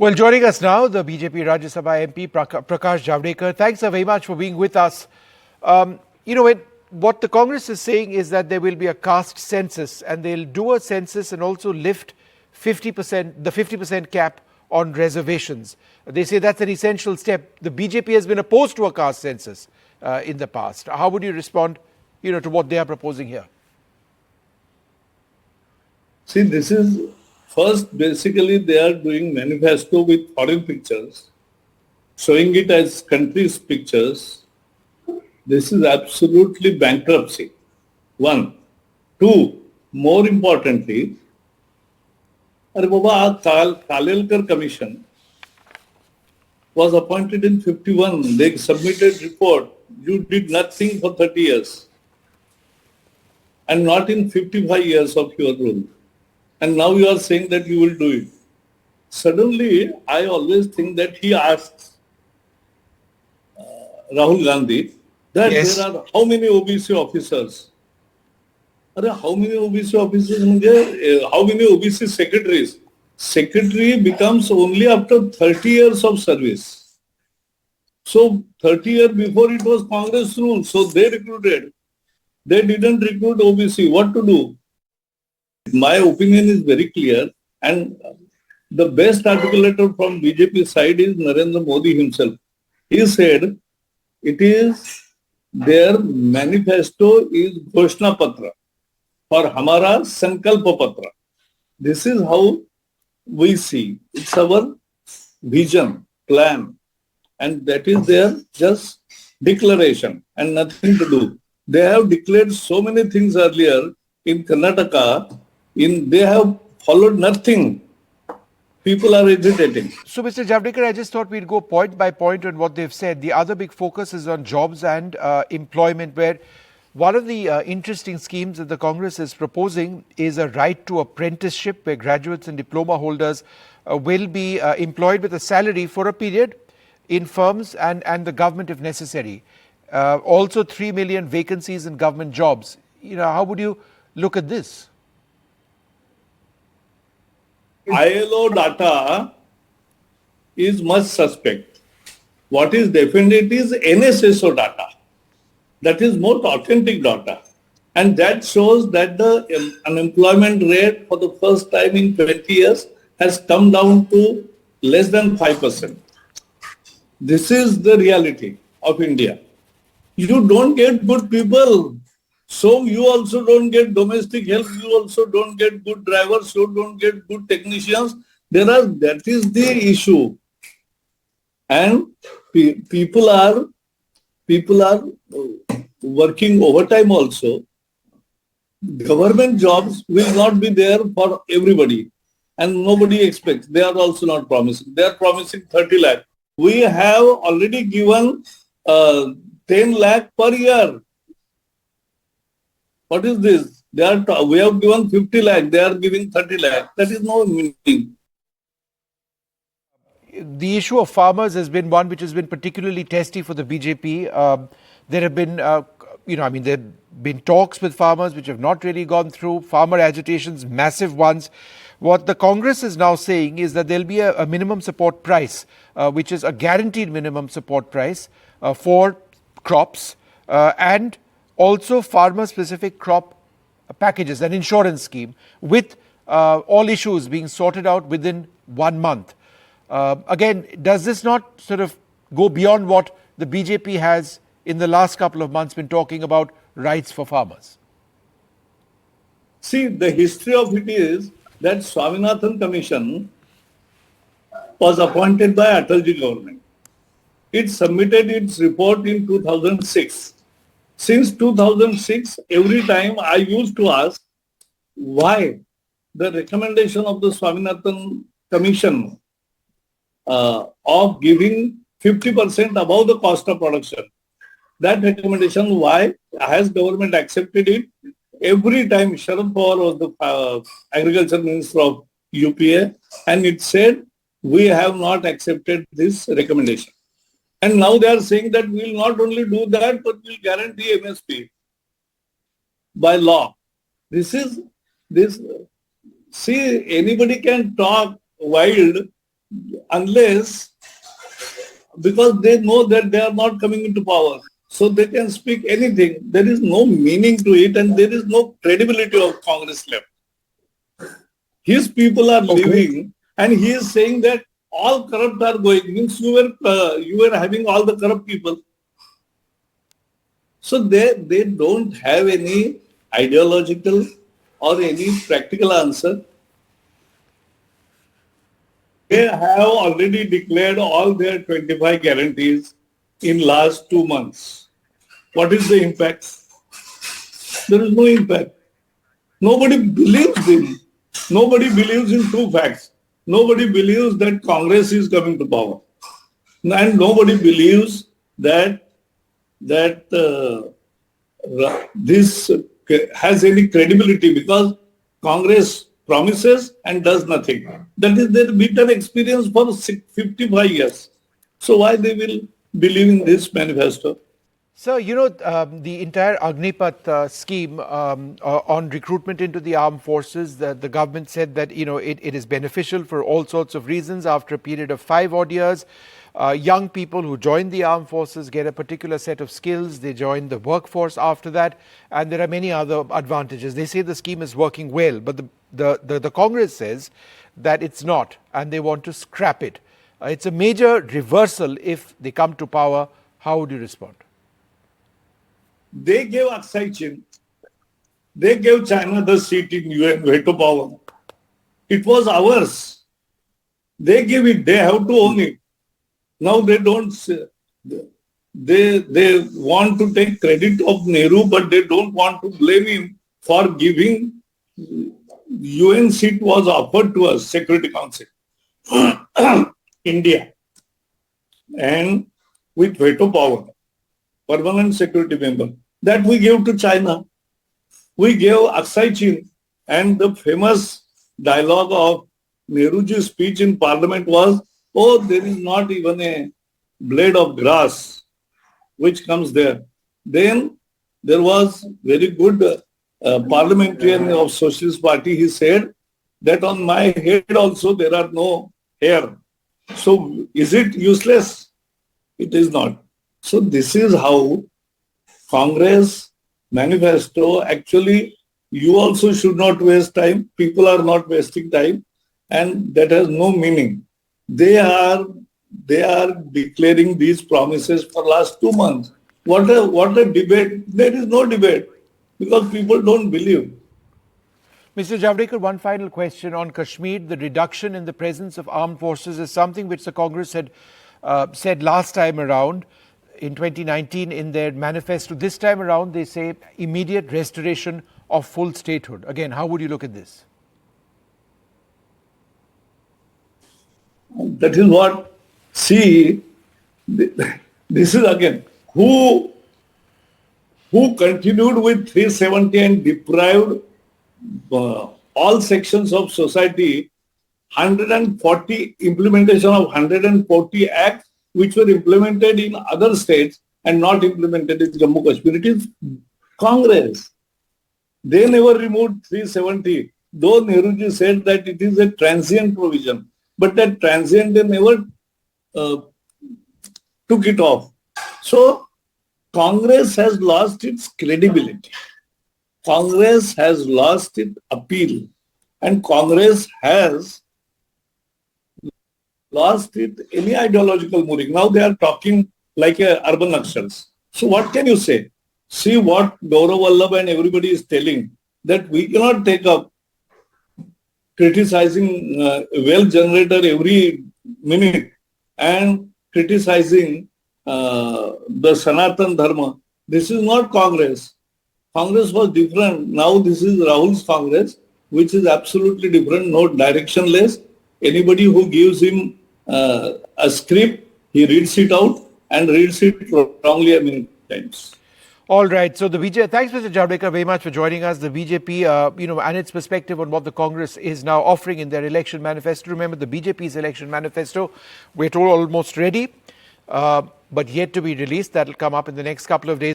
Well, joining us now, the BJP Rajya Sabha MP Prakash Javadekar. Thanks very much for being with us. What the Congress is saying is that there will be a caste census, and they'll do a census and also lift 50%, the 50% cap on reservations. They say that's an essential step. The BJP has been opposed to a caste census in the past. How would you respond, to what they are proposing here? See, this is first, basically, they are doing manifesto with foreign pictures, showing it as countries' pictures. This is absolutely bankruptcy. One. Two, more importantly, Kalelkar Commission was appointed in 51. They submitted report. You did nothing for 30 years. And not in 55 years of your rule. And now you are saying that you will do it. Suddenly, I always think that he asks Rahul Gandhi that there are how many OBC officers? How many OBC officers? How many OBC secretaries? Secretary becomes only after 30 years of service. So 30 years before it was Congress rule. So they recruited. They didn't recruit OBC. What to do? My opinion is very clear, and the best articulator from BJP side is Narendra Modi himself. He said it is their manifesto is Ghoshna Patra or Hamara Sankalpa Patra. This is how we see. It's our vision, plan, and that is their just declaration and nothing to do. They have declared so many things earlier in Karnataka. They have followed nothing. People are agitating. So, Mr. Javadekar, I just thought we'd go point by point on what they've said. The other big focus is on jobs and employment, where one of the interesting schemes that the Congress is proposing is a right to apprenticeship, where graduates and diploma holders will be employed with a salary for a period in firms and the government if necessary. Also 3 million vacancies in government jobs. How would you look at this? ILO data is much suspect. What is definite is NSSO data. That is more authentic data. And that shows that the unemployment rate for the first time in 20 years has come down to less than 5%. This is the reality of India. You don't get good people. So you also don't get domestic help, you also don't get good drivers, you don't get good technicians. That is the issue. And people are working overtime also. Government jobs will not be there for everybody. And nobody expects. They are also not promising. They are promising 30 lakh. We have already given 10 lakh per year. What is this? We have given 50 lakh, they are giving 30 lakh. That is no meaning. The issue of farmers has been one which has been particularly testy for the BJP. There have been, there have been talks with farmers which have not really gone through. Farmer agitations, massive ones. What the Congress is now saying is that there'll be a minimum support price, which is a guaranteed minimum support price for crops and also farmer-specific crop packages, an insurance scheme, with all issues being sorted out within 1 month. Again, does this not sort of go beyond what the BJP has in the last couple of months been talking about rights for farmers? See, the history of it is that Swaminathan Commission was appointed by Atalji government. It submitted its report in 2006. Since 2006, every time I used to ask why the recommendation of the Swaminathan Commission of giving 50% above the cost of production, that recommendation, why has government accepted it? Every time Sharad Pawar was the agriculture minister of UPA, and it said, we have not accepted this recommendation. And now they are saying that we will not only do that, but we will guarantee MSP by law. See, anybody can talk wild unless, because they know that they are not coming into power. So they can speak anything. There is no meaning to it and there is no credibility of Congress left. His people are leaving and he is saying that all corrupt are going. Means you were having all the corrupt people. So they don't have any ideological or any practical answer. They have already declared all their 25 guarantees in last 2 months. What is the impact? There is no impact. Nobody believes in. Nobody believes in two facts. Nobody believes that Congress is coming to power. And nobody believes that this has any credibility because Congress promises and does nothing. That is their bitter experience for 55 years. So why they will believe in this manifesto? So, the entire Agnipath scheme on recruitment into the armed forces, the government said that, it is beneficial for all sorts of reasons. After a period of 5 odd years, young people who join the armed forces get a particular set of skills. They join the workforce after that. And there are many other advantages. They say the scheme is working well, but the Congress says that it's not, and they want to scrap it. It's a major reversal if they come to power. How would you respond? They gave Aksai Chin. They gave China the seat in UN veto power. It was ours. They give it. They have to own it. Now they don't. They want to take credit of Nehru, but they don't want to blame him for giving. UN seat was offered to us, Security Council, India, and with veto power. Permanent security member, that we gave to China. We gave Aksai Chin, and the famous dialogue of Nehruji's speech in parliament was, oh, there is not even a blade of grass which comes there. Then there was very good parliamentarian of Socialist Party. He said that on my head also there are no hair. So is it useless? It is not. So this is how Congress manifesto, actually you also should not waste time. People are not wasting time and that has no meaning. They are declaring these promises for last 2 months. What a debate. There is no debate because people don't believe. Mr. Javadekar, one final question on Kashmir. The reduction in the presence of armed forces is something which the Congress had said last time around. In 2019, in their manifesto, this time around, they say immediate restoration of full statehood. Again, how would you look at this? That is what, see, this is again, who continued with 370 and deprived all sections of society, 140 implementation of 140 acts, which were implemented in other states and not implemented in Jammu Kashmir. It is Congress. They never removed 370, though Nehruji said that it is a transient provision. But that transient, they never took it off. So Congress has lost its credibility. Congress has lost its appeal. And Congress has lost it any ideological moving. Now they are talking like urban Nakshals. So what can you say? See what Gaurav Vallabh and everybody is telling, that we cannot take up criticizing well generator every minute and criticizing the Sanatan Dharma. This is not Congress. Congress was different. Now this is Rahul's Congress, which is absolutely different, no directionless. Anybody who gives him a script, he reads it out and reads it wrongly many times. All right. So the BJP, thanks Mr. Javadekar very much for joining us. The BJP, and its perspective on what the Congress is now offering in their election manifesto. Remember the BJP's election manifesto, we're told almost ready, but yet to be released. That'll come up in the next couple of days.